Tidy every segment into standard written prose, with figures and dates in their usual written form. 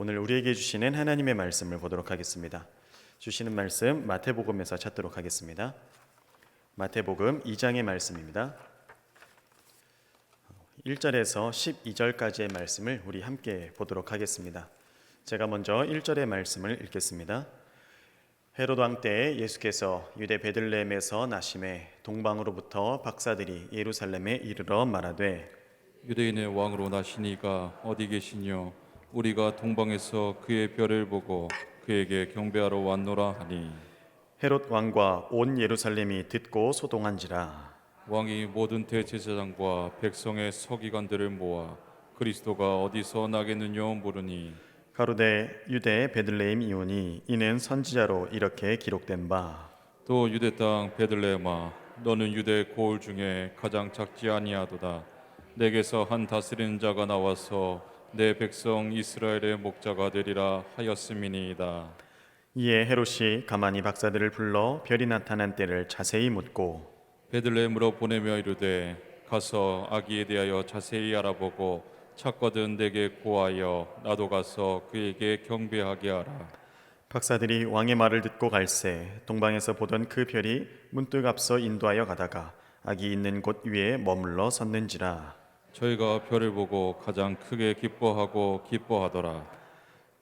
오늘 우리에게 주시는 하나님의 말씀을 보도록 하겠습니다. 주시는 말씀 마태복음에서 찾도록 하겠습니다. 마태복음 2장의 말씀입니다. 1절에서 12절까지의 말씀을 우리 함께 보도록 하겠습니다. 제가 먼저 1절의 말씀을 읽겠습니다. 헤롯 왕 때에 예수께서 유대 베들레헴에서 나심에 동방으로부터 박사들이 예루살렘에 이르러 말하되 유대인의 왕으로 나시니가 어디 계시뇨? 우리가 동방에서 그의 별을 보고 그에게 경배하러 왔노라 하니 헤롯 왕과 온 예루살렘이 듣고 소동한지라. 왕이 모든 대제사장과 백성의 서기관들을 모아 그리스도가 어디서 나겠느냐 물으니 가로되 유대 베들레헴 이오니 이는 선지자로 이렇게 기록된 바 또 유대 땅 베들레헴아 너는 유대 고을 중에 가장 작지 아니하도다. 내게서 한 다스리는 자가 나와서 내 백성 이스라엘의 목자가 되리라 하였음이니이다. 이에 헤롯이 가만히 박사들을 불러 별이 나타난 때를 자세히 묻고 베들레헴으로 보내며 이르되 가서 아기에 대하여 자세히 알아보고 찾거든 내게 고하여 나도 가서 그에게 경배하게 하라. 박사들이 왕의 말을 듣고 갈새 동방에서 보던 그 별이 문득 앞서 인도하여 가다가 아기 있는 곳 위에 머물러 섰는지라. 저희가 별을 보고 가장 크게 기뻐하더라.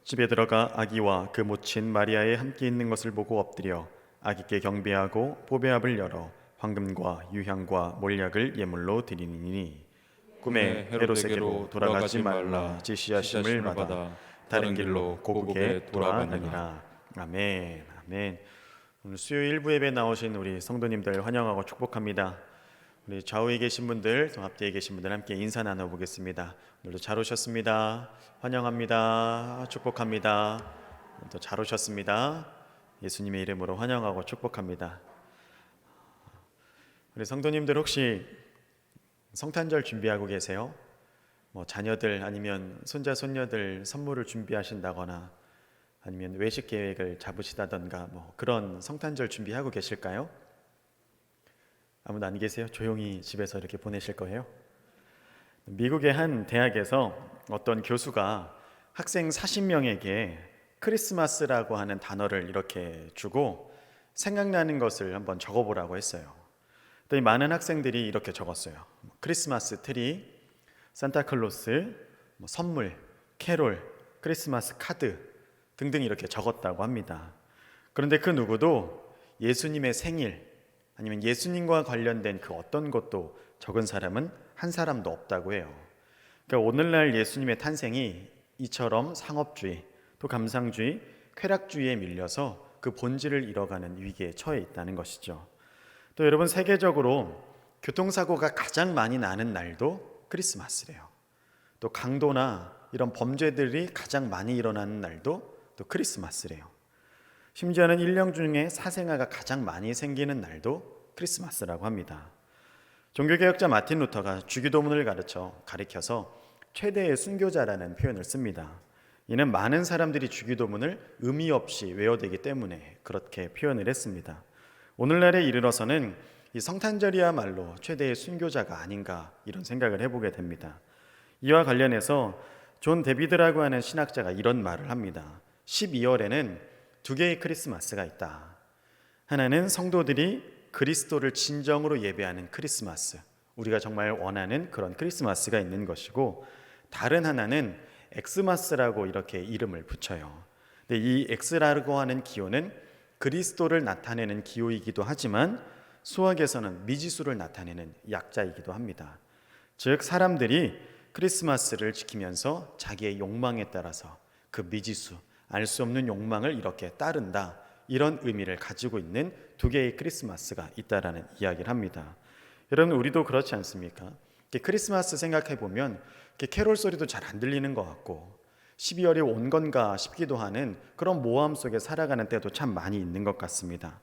집에 들어가 아기와 그 모친 마리아에 함께 있는 것을 보고 엎드려 아기께 경배하고 보배압을 열어 황금과 유향과 몰약을 예물로 드리니 꿈에 헤롯에게로 돌아가지 말라 지시하심을 받아 다른 길로 고국에 돌아가느니라. 아멘. 아멘. 오늘 수요일 일부 예배 나오신 우리 성도님들 환영하고 축복합니다. 우리 좌우에 계신 분들, 또 앞뒤에 계신 분들 함께 인사 나눠보겠습니다. 오늘도 잘 오셨습니다. 환영합니다. 축복합니다. 또 잘 오셨습니다. 예수님의 이름으로 환영하고 축복합니다. 우리 성도님들 혹시 성탄절 준비하고 계세요? 자녀들 아니면 손자 손녀들 선물을 준비하신다거나 아니면 외식 계획을 잡으시다던가 그런 성탄절 준비하고 계실까요? 아무도 안 계세요? 조용히 집에서 이렇게 보내실 거예요? 미국의 한 대학에서 어떤 교수가 학생 40명에게 크리스마스라고 하는 단어를 이렇게 주고 생각나는 것을 한번 적어보라고 했어요. 그랬더니 많은 학생들이 이렇게 적었어요. 크리스마스 트리, 산타클로스, 선물, 캐롤, 크리스마스 카드 등등 이렇게 적었다고 합니다. 그런데 그 누구도 예수님의 생일 아니면 예수님과 관련된 그 어떤 것도 적은 사람은 한 사람도 없다고 해요. 그러니까 오늘날 예수님의 탄생이 이처럼 상업주의, 또 감상주의, 쾌락주의에 밀려서 그 본질을 잃어가는 위기에 처해 있다는 것이죠. 또 여러분, 세계적으로 교통사고가 가장 많이 나는 날도 크리스마스래요. 또 강도나 이런 범죄들이 가장 많이 일어나는 날도 또 크리스마스래요. 심지어는 1년 중에 사생아가 가장 많이 생기는 날도 크리스마스라고 합니다. 종교개혁자 마틴 루터가 주기도문을 가리켜서 최대의 순교자라는 표현을 씁니다. 이는 많은 사람들이 주기도문을 의미 없이 외워대기 때문에 그렇게 표현을 했습니다. 오늘날에 이르러서는 이 성탄절이야말로 최대의 순교자가 아닌가 이런 생각을 해보게 됩니다. 이와 관련해서 존 데비드라고 하는 신학자가 이런 말을 합니다. 12월에는 두 개의 크리스마스가 있다. 하나는 성도들이 그리스도를 진정으로 예배하는 크리스마스, 우리가 정말 원하는 그런 크리스마스가 있는 것이고, 다른 하나는 엑스마스라고 이렇게 이름을 붙여요. 근데 이 엑스라고 하는 기호는 그리스도를 나타내는 기호이기도 하지만 수학에서는 미지수를 나타내는 약자이기도 합니다. 즉 사람들이 크리스마스를 지키면서 자기의 욕망에 따라서 그 미지수, 알 수 없는 욕망을 이렇게 따른다, 이런 의미를 가지고 있는 두 개의 크리스마스가 있다라는 이야기를 합니다. 여러분, 우리도 그렇지 않습니까? 크리스마스 생각해보면 캐롤 소리도 잘 안 들리는 것 같고 12월이 온 건가 싶기도 하는 그런 모함 속에 살아가는 때도 참 많이 있는 것 같습니다.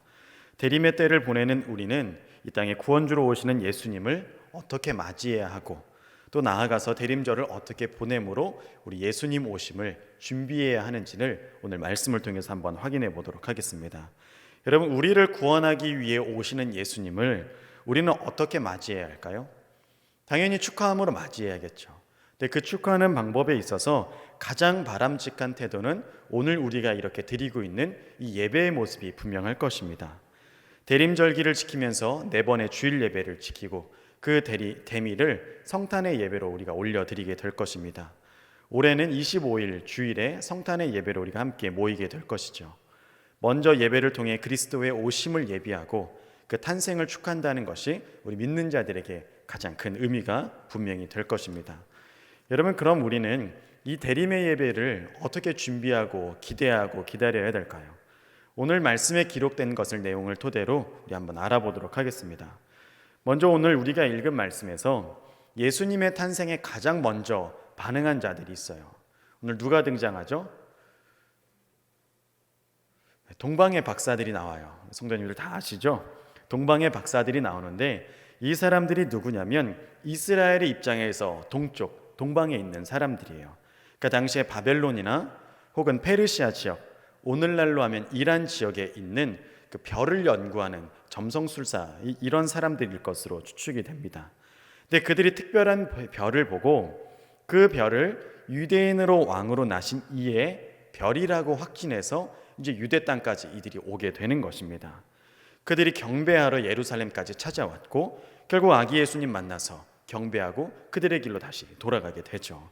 대림의 때를 보내는 우리는 이 땅에 구원주로 오시는 예수님을 어떻게 맞이해야 하고, 또 나아가서 대림절을 어떻게 보내므로 우리 예수님 오심을 준비해야 하는지를 오늘 말씀을 통해서 한번 확인해 보도록 하겠습니다. 여러분, 우리를 구원하기 위해 오시는 예수님을 우리는 어떻게 맞이해야 할까요? 당연히 축하함으로 맞이해야겠죠. 근데 그 축하하는 방법에 있어서 가장 바람직한 태도는 오늘 우리가 이렇게 드리고 있는 이 예배의 모습이 분명할 것입니다. 대림절기를 지키면서 4번의 주일 예배를 지키고 그 대미를 성탄의 예배로 우리가 올려드리게 될 것입니다. 올해는 25일 주일에 성탄의 예배로 우리가 함께 모이게 될 것이죠. 먼저 예배를 통해 그리스도의 오심을 예비하고 그 탄생을 축하한다는 것이 우리 믿는 자들에게 가장 큰 의미가 분명히 될 것입니다. 여러분, 그럼 우리는 이 대림의 예배를 어떻게 준비하고 기대하고 기다려야 될까요? 오늘 말씀에 기록된 것을 내용을 토대로 우리 한번 알아보도록 하겠습니다. 먼저 오늘 우리가 읽은 말씀에서 예수님의 탄생에 가장 먼저 반응한 자들이 있어요. 오늘 누가 등장하죠? 동방의 박사들이 나와요. 성도님들 다 아시죠? 동방의 박사들이 나오는데 이 사람들이 누구냐면 이스라엘의 입장에서 동방에 있는 사람들이에요. 그러니까 당시에 바벨론이나 혹은 페르시아 지역, 오늘날로 하면 이란 지역에 있는 그 별을 연구하는 점성술사, 이런 사람들일 것으로 추측이 됩니다. 근데 그들이 특별한 별을 보고 그 별을 유대인으로 왕으로 나신 이의 별이라고 확신해서 이제 유대 땅까지 이들이 오게 되는 것입니다. 그들이 경배하러 예루살렘까지 찾아왔고 결국 아기 예수님 만나서 경배하고 그들의 길로 다시 돌아가게 되죠.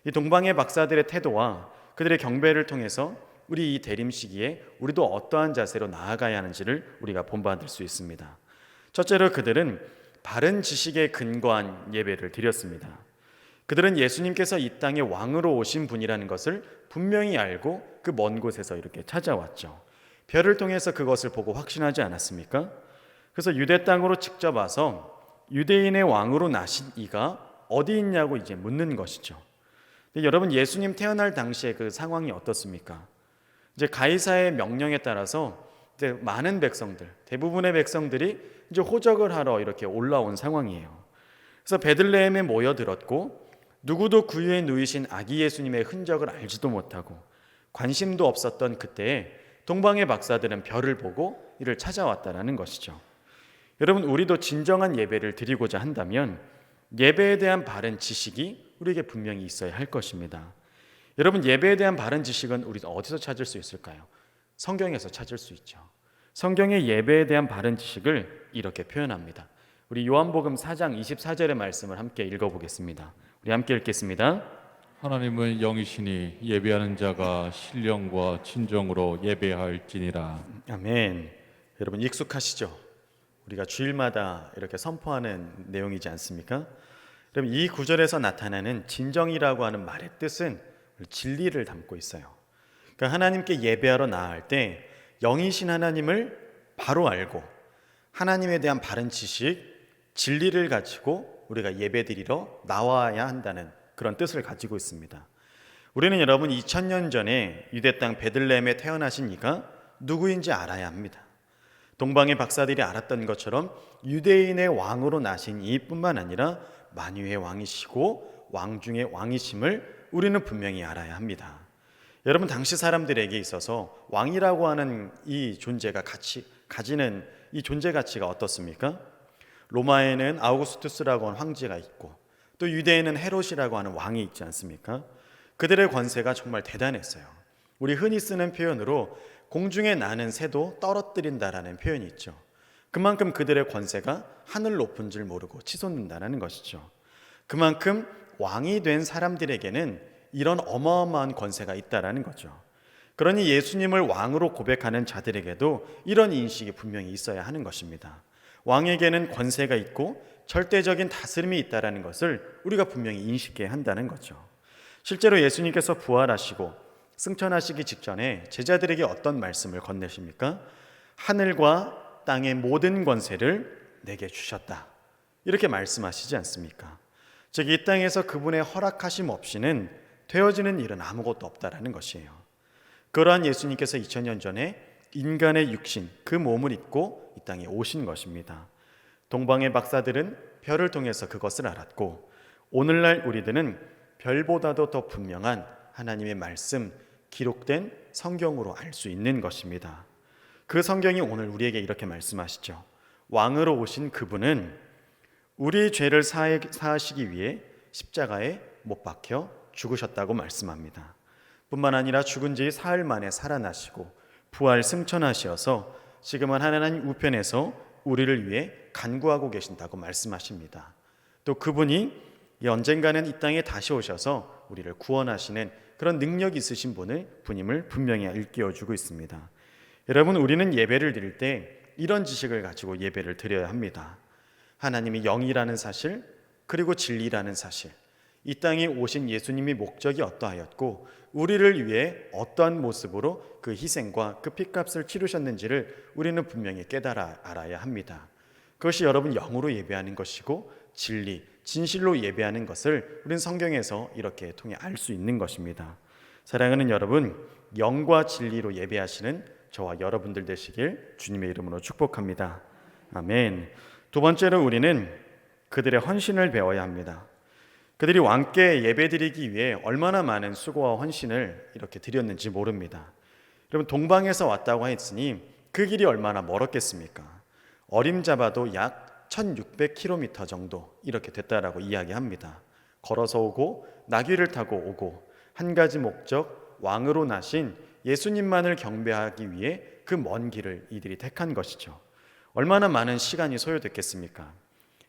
이 동방의 박사들의 태도와 그들의 경배를 통해서 우리 이 대림 시기에 우리도 어떠한 자세로 나아가야 하는지를 우리가 본받을 수 있습니다. 첫째로 그들은 바른 지식에 근거한 예배를 드렸습니다. 그들은 예수님께서 이 땅에 왕으로 오신 분이라는 것을 분명히 알고 그 먼 곳에서 이렇게 찾아왔죠. 별을 통해서 그것을 보고 확신하지 않았습니까? 그래서 유대 땅으로 직접 와서 유대인의 왕으로 나신 이가 어디 있냐고 이제 묻는 것이죠. 근데 여러분, 예수님 태어날 당시에 그 상황이 어떻습니까? 이제 가이사의 명령에 따라서 이제 많은 백성들, 대부분의 백성들이 이제 호적을 하러 이렇게 올라온 상황이에요. 그래서 베들레헴에 모여들었고 누구도 그 위에 누이신 아기 예수님의 흔적을 알지도 못하고 관심도 없었던 그때에 동방의 박사들은 별을 보고 이를 찾아왔다라는 것이죠. 여러분, 우리도 진정한 예배를 드리고자 한다면 예배에 대한 바른 지식이 우리에게 분명히 있어야 할 것입니다. 여러분, 예배에 대한 바른 지식은 우리가 어디서 찾을 수 있을까요? 성경에서 찾을 수 있죠. 성경의 예배에 대한 바른 지식을 이렇게 표현합니다. 우리 요한복음 4장 24절의 말씀을 함께 읽어보겠습니다. 우리 함께 읽겠습니다. 하나님은 영이시니 예배하는 자가 신령과 진정으로 예배할지니라. 아멘. 여러분, 익숙하시죠? 우리가 주일마다 이렇게 선포하는 내용이지 않습니까? 그럼 이 구절에서 나타나는 진정이라고 하는 말의 뜻은 진리를 담고 있어요. 그러니까 하나님께 예배하러 나아갈 때 영이신 하나님을 바로 알고 하나님에 대한 바른 지식, 진리를 가지고 우리가 예배드리러 나와야 한다는 그런 뜻을 가지고 있습니다. 우리는 여러분 2000년 전에 유대 땅 베들레헴에 태어나신 이가 누구인지 알아야 합니다. 동방의 박사들이 알았던 것처럼 유대인의 왕으로 나신 이뿐만 아니라 만유의 왕이시고 왕 중의 왕이심을 우리는 분명히 알아야 합니다. 여러분, 당시 사람들에게 있어서 왕이라고 하는 이 존재가 가지는 이 존재 가치가 어떻습니까? 로마에는 아우구스투스라고 하는 황제가 있고 또 유대에는 헤롯이라고 하는 왕이 있지 않습니까? 그들의 권세가 정말 대단했어요. 우리 흔히 쓰는 표현으로 공중에 나는 새도 떨어뜨린다라는 표현이 있죠. 그만큼 그들의 권세가 하늘 높은 줄 모르고 치솟는다는 것이죠. 그만큼 왕이 된 사람들에게는 이런 어마어마한 권세가 있다라는 거죠. 그러니 예수님을 왕으로 고백하는 자들에게도 이런 인식이 분명히 있어야 하는 것입니다. 왕에게는 권세가 있고 절대적인 다스림이 있다라는 것을 우리가 분명히 인식해야 한다는 거죠. 실제로 예수님께서 부활하시고 승천하시기 직전에 제자들에게 어떤 말씀을 건네십니까? 하늘과 땅의 모든 권세를 내게 주셨다, 이렇게 말씀하시지 않습니까? 즉, 이 땅에서 그분의 허락하심 없이는 되어지는 일은 아무것도 없다라는 것이에요. 그러한 예수님께서 2000년 전에 인간의 육신, 그 몸을 입고 이 땅에 오신 것입니다. 동방의 박사들은 별을 통해서 그것을 알았고 오늘날 우리들은 별보다도 더 분명한 하나님의 말씀, 기록된 성경으로 알 수 있는 것입니다. 그 성경이 오늘 우리에게 이렇게 말씀하시죠. 왕으로 오신 그분은 우리 죄를 사하시기 위해 십자가에 못 박혀 죽으셨다고 말씀합니다. 뿐만 아니라 죽은 지 사흘 만에 살아나시고 부활 승천하시어서 지금은 하나님 우편에서 우리를 위해 간구하고 계신다고 말씀하십니다. 또 그분이 언젠가는 이 땅에 다시 오셔서 우리를 구원하시는 그런 능력 있으신 분임을 분명히 일깨워주고 있습니다. 여러분, 우리는 예배를 드릴 때 이런 지식을 가지고 예배를 드려야 합니다. 하나님이 영이라는 사실, 그리고 진리라는 사실, 이 땅에 오신 예수님이 목적이 어떠하였고 우리를 위해 어떠한 모습으로 그 희생과 그 핏값을 치르셨는지를 우리는 분명히 깨달아 알아야 합니다. 그것이 여러분 영으로 예배하는 것이고 진리, 진실로 예배하는 것을 우리는 성경에서 이렇게 통해 알 수 있는 것입니다. 사랑하는 여러분, 영과 진리로 예배하시는 저와 여러분들 되시길 주님의 이름으로 축복합니다. 아멘. 두 번째로 우리는 그들의 헌신을 배워야 합니다. 그들이 왕께 예배드리기 위해 얼마나 많은 수고와 헌신을 이렇게 드렸는지 모릅니다. 여러분, 동방에서 왔다고 했으니 그 길이 얼마나 멀었겠습니까? 어림잡아도 약 1600km 정도 이렇게 됐다라고 이야기합니다. 걸어서 오고 나귀를 타고 오고 한 가지 목적, 왕으로 나신 예수님만을 경배하기 위해 그 먼 길을 이들이 택한 것이죠. 얼마나 많은 시간이 소요됐겠습니까?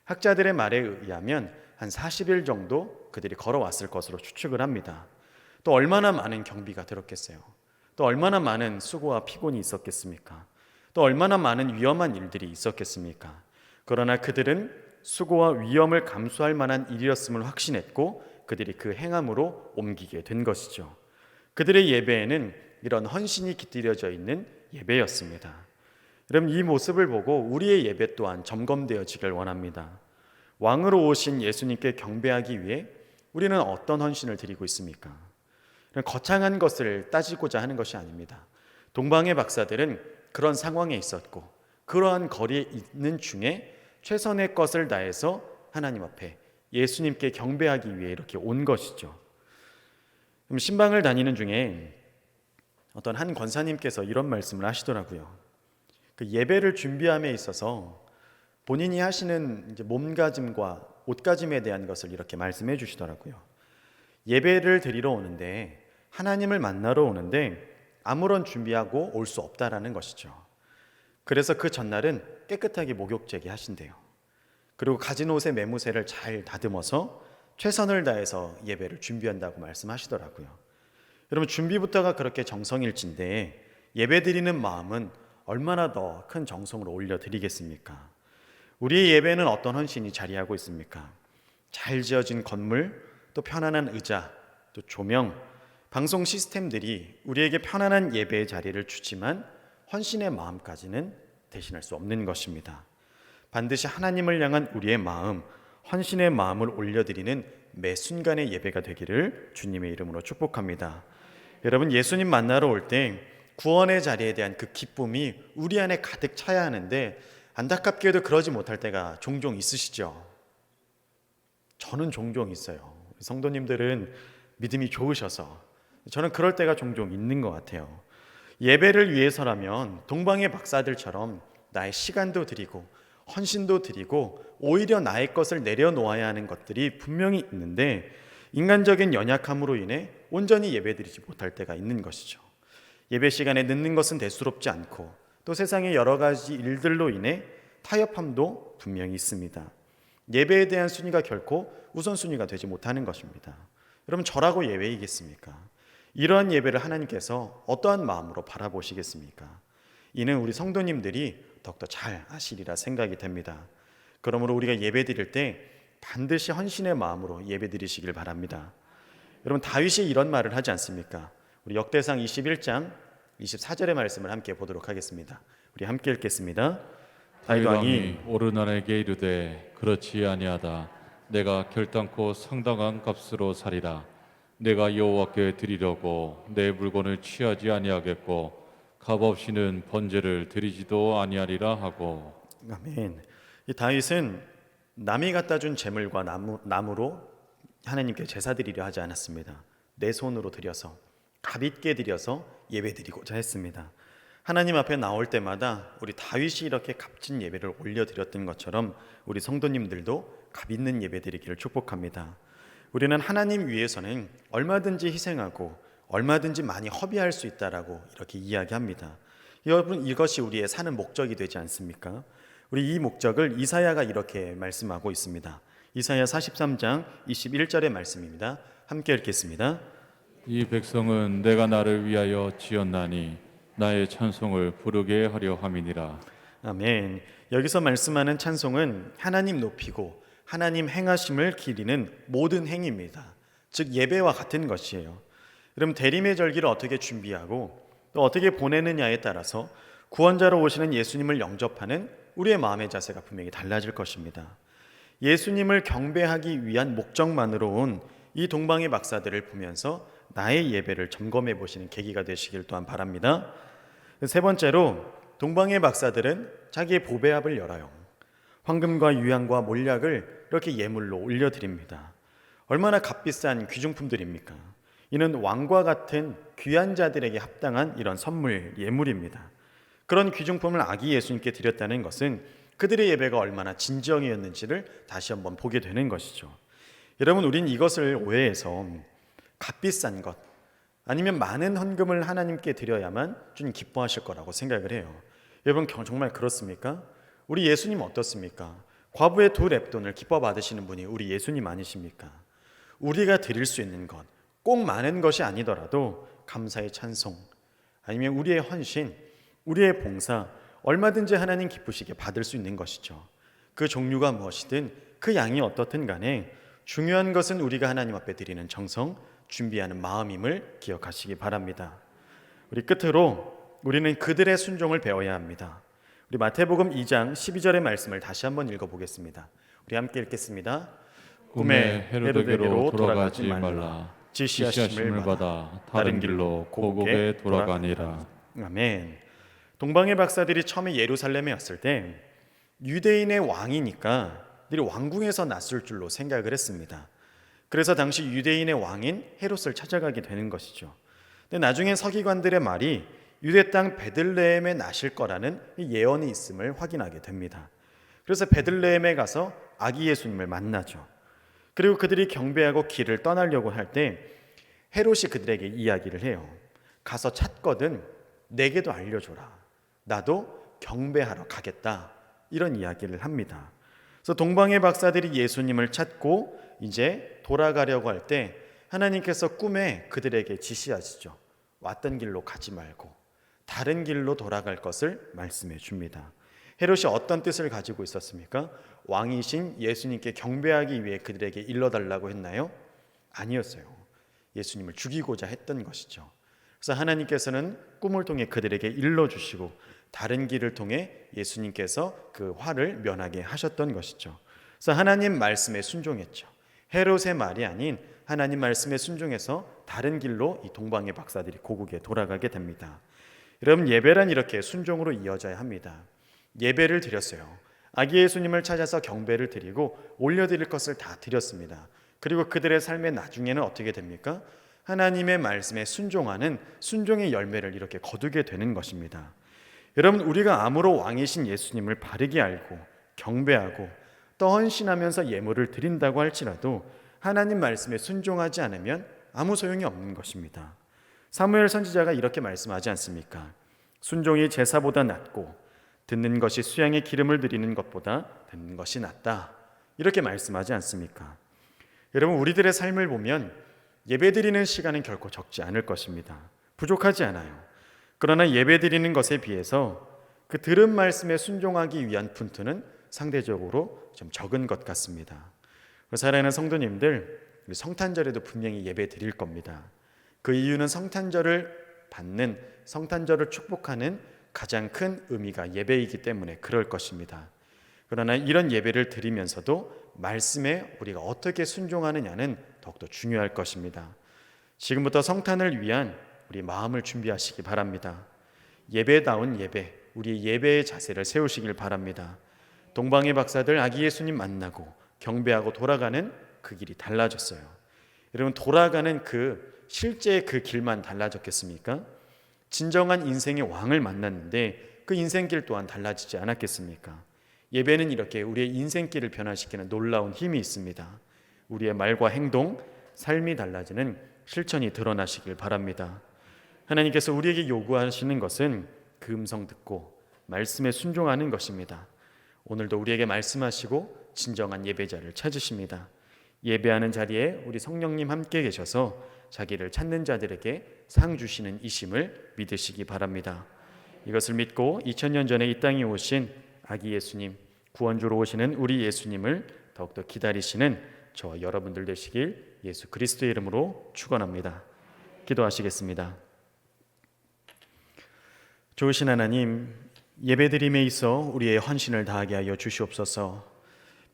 학자들의 말에 의하면 한 40일 정도 그들이 걸어왔을 것으로 추측을 합니다. 또 얼마나 많은 경비가 들었겠어요. 또 얼마나 많은 수고와 피곤이 있었겠습니까? 또 얼마나 많은 위험한 일들이 있었겠습니까? 그러나 그들은 수고와 위험을 감수할 만한 일이었음을 확신했고 그들이 그 행함으로 옮기게 된 것이죠. 그들의 예배에는 이런 헌신이 깃들여져 있는 예배였습니다. 여러분, 이 모습을 보고 우리의 예배 또한 점검되어지길 원합니다. 왕으로 오신 예수님께 경배하기 위해 우리는 어떤 헌신을 드리고 있습니까? 거창한 것을 따지고자 하는 것이 아닙니다. 동방의 박사들은 그런 상황에 있었고 그러한 거리에 있는 중에 최선의 것을 다해서 하나님 앞에 예수님께 경배하기 위해 이렇게 온 것이죠. 신방을 다니는 중에 어떤 한 권사님께서 이런 말씀을 하시더라고요. 그 예배를 준비함에 있어서 본인이 하시는 이제 몸가짐과 옷가짐에 대한 것을 이렇게 말씀해 주시더라고요. 예배를 드리러 오는데, 하나님을 만나러 오는데 아무런 준비하고 올 수 없다라는 것이죠. 그래서 그 전날은 깨끗하게 목욕제기 하신대요. 그리고 가진 옷의 매무새를 잘 다듬어서 최선을 다해서 예배를 준비한다고 말씀하시더라고요. 여러분, 준비부터가 그렇게 정성일진데 예배 드리는 마음은 얼마나 더 큰 정성으로 올려드리겠습니까? 우리의 예배는 어떤 헌신이 자리하고 있습니까? 잘 지어진 건물, 또 편안한 의자, 또 조명, 방송 시스템들이 우리에게 편안한 예배의 자리를 주지만 헌신의 마음까지는 대신할 수 없는 것입니다. 반드시 하나님을 향한 우리의 마음, 헌신의 마음을 올려드리는 매 순간의 예배가 되기를 주님의 이름으로 축복합니다. 여러분, 예수님 만나러 올 때 구원의 자리에 대한 그 기쁨이 우리 안에 가득 차야 하는데 안타깝게도 그러지 못할 때가 종종 있으시죠? 저는 종종 있어요. 성도님들은 믿음이 좋으셔서 저는 그럴 때가 종종 있는 것 같아요. 예배를 위해서라면 동방의 박사들처럼 나의 시간도 드리고 헌신도 드리고 오히려 나의 것을 내려놓아야 하는 것들이 분명히 있는데 인간적인 연약함으로 인해 온전히 예배드리지 못할 때가 있는 것이죠. 예배 시간에 늦는 것은 대수롭지 않고 또 세상의 여러 가지 일들로 인해 타협함도 분명히 있습니다. 예배에 대한 순위가 결코 우선순위가 되지 못하는 것입니다. 여러분, 저라고 예배이겠습니까? 이러한 예배를 하나님께서 어떠한 마음으로 바라보시겠습니까? 이는 우리 성도님들이 더욱더 잘 아시리라 생각이 됩니다. 그러므로 우리가 예배 드릴 때 반드시 헌신의 마음으로 예배 드리시길 바랍니다. 여러분, 다윗이 이런 말을 하지 않습니까? 우리 역대상 21장 24절의 말씀을 함께 보도록 하겠습니다. 우리 함께 읽겠습니다. 다윗 왕이 오르난에게 이르되 그렇지 아니하다. 내가 결단코 상당한 값으로 사리라. 내가 여호와께 드리려고 내 물건을 취하지 아니하겠고 값 없이는 번제를 드리지도 아니하리라 하고. 아멘. 이 다윗은 남이 갖다 준 재물과 나무로 하나님께 제사 드리려 하지 않았습니다. 내 손으로 드려서 값 있게 드려서 예배 드리고자 했습니다. 하나님 앞에 나올 때마다 우리 다윗이 이렇게 값진 예배를 올려드렸던 것처럼 우리 성도님들도 값 있는 예배 드리기를 축복합니다. 우리는 하나님 위해서는 얼마든지 희생하고 얼마든지 많이 허비할 수 있다라고 이렇게 이야기합니다. 여러분, 이것이 우리의 사는 목적이 되지 않습니까? 우리 이 목적을 이사야가 이렇게 말씀하고 있습니다. 이사야 43장 21절의 말씀입니다. 함께 읽겠습니다. 이 백성은 내가 나를 위하여 지었나니 나의 찬송을 부르게 하려 함이니라. 아멘. 여기서 말씀하는 찬송은 하나님 높이고 하나님 행하심을 기리는 모든 행위입니다. 즉 예배와 같은 것이에요. 그럼 대림의 절기를 어떻게 준비하고 또 어떻게 보내느냐에 따라서 구원자로 오시는 예수님을 영접하는 우리의 마음의 자세가 분명히 달라질 것입니다. 예수님을 경배하기 위한 목적만으로 온 이 동방의 박사들을 보면서 나의 예배를 점검해 보시는 계기가 되시길 또한 바랍니다. 세 번째로 동방의 박사들은 자기의 보배압을 열어요. 황금과 유향과 몰약을 이렇게 예물로 올려드립니다. 얼마나 값비싼 귀중품들입니까? 이는 왕과 같은 귀한 자들에게 합당한 이런 선물, 예물입니다. 그런 귀중품을 아기 예수님께 드렸다는 것은 그들의 예배가 얼마나 진정이었는지를 다시 한번 보게 되는 것이죠. 여러분, 우린 이것을 오해해서 값비싼 것 아니면 많은 헌금을 하나님께 드려야만 주님 기뻐하실 거라고 생각을 해요. 여러분, 정말 그렇습니까? 우리 예수님 어떻습니까? 과부의 두 렙돈을 기뻐 받으시는 분이 우리 예수님 아니십니까? 우리가 드릴 수 있는 것, 꼭 많은 것이 아니더라도 감사의 찬송 아니면 우리의 헌신, 우리의 봉사 얼마든지 하나님 기쁘시게 받을 수 있는 것이죠. 그 종류가 무엇이든 그 양이 어떻든 간에 중요한 것은 우리가 하나님 앞에 드리는 정성, 준비하는 마음임을 기억하시기 바랍니다. 우리 끝으로 우리는 그들의 순종을 배워야 합니다. 우리 마태복음 2장 12절의 말씀을 다시 한번 읽어보겠습니다. 우리 함께 읽겠습니다. 꿈에 헤로데게로 돌아가지 말라. 지시하심을 받아 다른 길로 고국에 돌아가니라. 아멘. 동방의 박사들이 처음에 예루살렘에 왔을 때 유대인의 왕이니까 늘 왕궁에서 났을 줄로 생각을 했습니다. 그래서 당시 유대인의 왕인 헤롯을 찾아가게 되는 것이죠. 근데 나중에 서기관들의 말이 유대 땅 베들레헴에 나실 거라는 예언이 있음을 확인하게 됩니다. 그래서 베들레헴에 가서 아기 예수님을 만나죠. 그리고 그들이 경배하고 길을 떠나려고 할 때 헤롯이 그들에게 이야기를 해요. 가서 찾거든 내게도 알려줘라. 나도 경배하러 가겠다. 이런 이야기를 합니다. 그래서 동방의 박사들이 예수님을 찾고 이제 돌아가려고 할 때 하나님께서 꿈에 그들에게 지시하시죠. 왔던 길로 가지 말고 다른 길로 돌아갈 것을 말씀해 줍니다. 헤롯이 어떤 뜻을 가지고 있었습니까? 왕이신 예수님께 경배하기 위해 그들에게 일러달라고 했나요? 아니었어요. 예수님을 죽이고자 했던 것이죠. 그래서 하나님께서는 꿈을 통해 그들에게 일러주시고 다른 길을 통해 예수님께서 그 화를 면하게 하셨던 것이죠. 그래서 하나님 말씀에 순종했죠. 헤롯의 말이 아닌 하나님 말씀에 순종해서 다른 길로 이 동방의 박사들이 고국에 돌아가게 됩니다. 여러분, 예배란 이렇게 순종으로 이어져야 합니다. 예배를 드렸어요. 아기 예수님을 찾아서 경배를 드리고 올려드릴 것을 다 드렸습니다. 그리고 그들의 삶의 나중에는 어떻게 됩니까? 하나님의 말씀에 순종하는 순종의 열매를 이렇게 거두게 되는 것입니다. 여러분, 우리가 아무로 왕이신 예수님을 바르게 알고 경배하고 또 헌신하면서 예물을 드린다고 할지라도 하나님 말씀에 순종하지 않으면 아무 소용이 없는 것입니다. 사무엘 선지자가 이렇게 말씀하지 않습니까? 순종이 제사보다 낫고 듣는 것이 수양의 기름을 드리는 것보다 듣는 것이 낫다. 이렇게 말씀하지 않습니까? 여러분, 우리들의 삶을 보면 예배드리는 시간은 결코 적지 않을 것입니다. 부족하지 않아요. 그러나 예배드리는 것에 비해서 그 들은 말씀에 순종하기 위한 분투는 상대적으로 좀 적은 것 같습니다. 사랑하는 성도님들, 성탄절에도 분명히 예배 드릴 겁니다. 그 이유는 성탄절을 받는, 성탄절을 축복하는 가장 큰 의미가 예배이기 때문에 그럴 것입니다. 그러나 이런 예배를 드리면서도 말씀에 우리가 어떻게 순종하느냐는 더욱더 중요할 것입니다. 지금부터 성탄을 위한 우리 마음을 준비하시기 바랍니다. 예배다운 예배, 우리 예배의 자세를 세우시길 바랍니다. 동방의 박사들 아기 예수님 만나고 경배하고 돌아가는 그 길이 달라졌어요. 여러분, 돌아가는 그 실제 그 길만 달라졌겠습니까? 진정한 인생의 왕을 만났는데 그 인생길 또한 달라지지 않았겠습니까? 예배는 이렇게 우리의 인생길을 변화시키는 놀라운 힘이 있습니다. 우리의 말과 행동, 삶이 달라지는 실천이 드러나시길 바랍니다. 하나님께서 우리에게 요구하시는 것은 그 음성 듣고 말씀에 순종하는 것입니다. 오늘도 우리에게 말씀하시고 진정한 예배자를 찾으십니다. 예배하는 자리에 우리 성령님 함께 계셔서 자기를 찾는 자들에게 상 주시는 이심을 믿으시기 바랍니다. 이것을 믿고 2000년 전에 이 땅에 오신 아기 예수님, 구원주로 오시는 우리 예수님을 더욱더 기다리시는 저와 여러분들 되시길 예수 그리스도의 이름으로 축원합니다. 기도하시겠습니다. 좋으신 하나님, 예배드림에 있어 우리의 헌신을 다하게 하여 주시옵소서.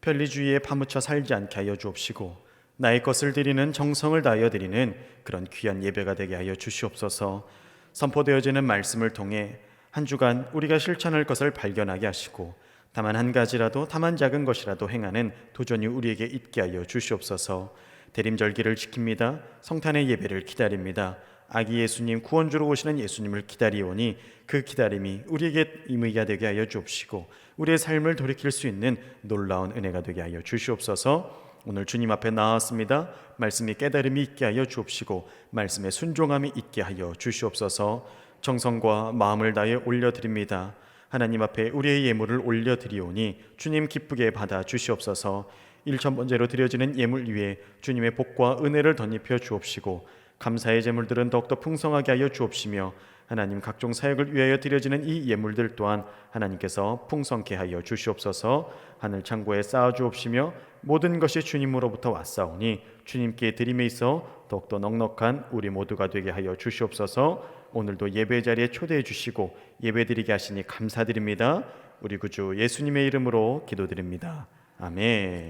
편리주의에 파묻혀 살지 않게 하여 주옵시고 나의 것을 드리는 정성을 다하여 드리는 그런 귀한 예배가 되게 하여 주시옵소서. 선포되어지는 말씀을 통해 한 주간 우리가 실천할 것을 발견하게 하시고 다만 한 가지라도 다만 작은 것이라도 행하는 도전이 우리에게 있게 하여 주시옵소서. 대림절기를 지킵니다. 성탄의 예배를 기다립니다. 아기 예수님, 구원주로 오시는 예수님을 기다리오니 그 기다림이 우리에게 의미가 되게 하여 주옵시고 우리의 삶을 돌이킬 수 있는 놀라운 은혜가 되게 하여 주시옵소서. 오늘 주님 앞에 나왔습니다. 말씀이 깨달음이 있게 하여 주옵시고 말씀에 순종함이 있게 하여 주시옵소서. 정성과 마음을 다해 올려드립니다. 하나님 앞에 우리의 예물을 올려드리오니 주님 기쁘게 받아 주시옵소서. 1000번째로 드려지는 예물 위에 주님의 복과 은혜를 덧입혀 주옵시고 감사의 제물들은 더욱더 풍성하게 하여 주옵시며 하나님 각종 사역을 위하여 드려지는 이 예물들 또한 하나님께서 풍성케 하여 주시옵소서. 하늘 창고에 쌓아 주옵시며 모든 것이 주님으로부터 왔사오니 주님께 드림에 있어 더욱더 넉넉한 우리 모두가 되게 하여 주시옵소서. 오늘도 예배 자리에 초대해 주시고 예배드리게 하시니 감사드립니다. 우리 구주 예수님의 이름으로 기도드립니다. 아멘.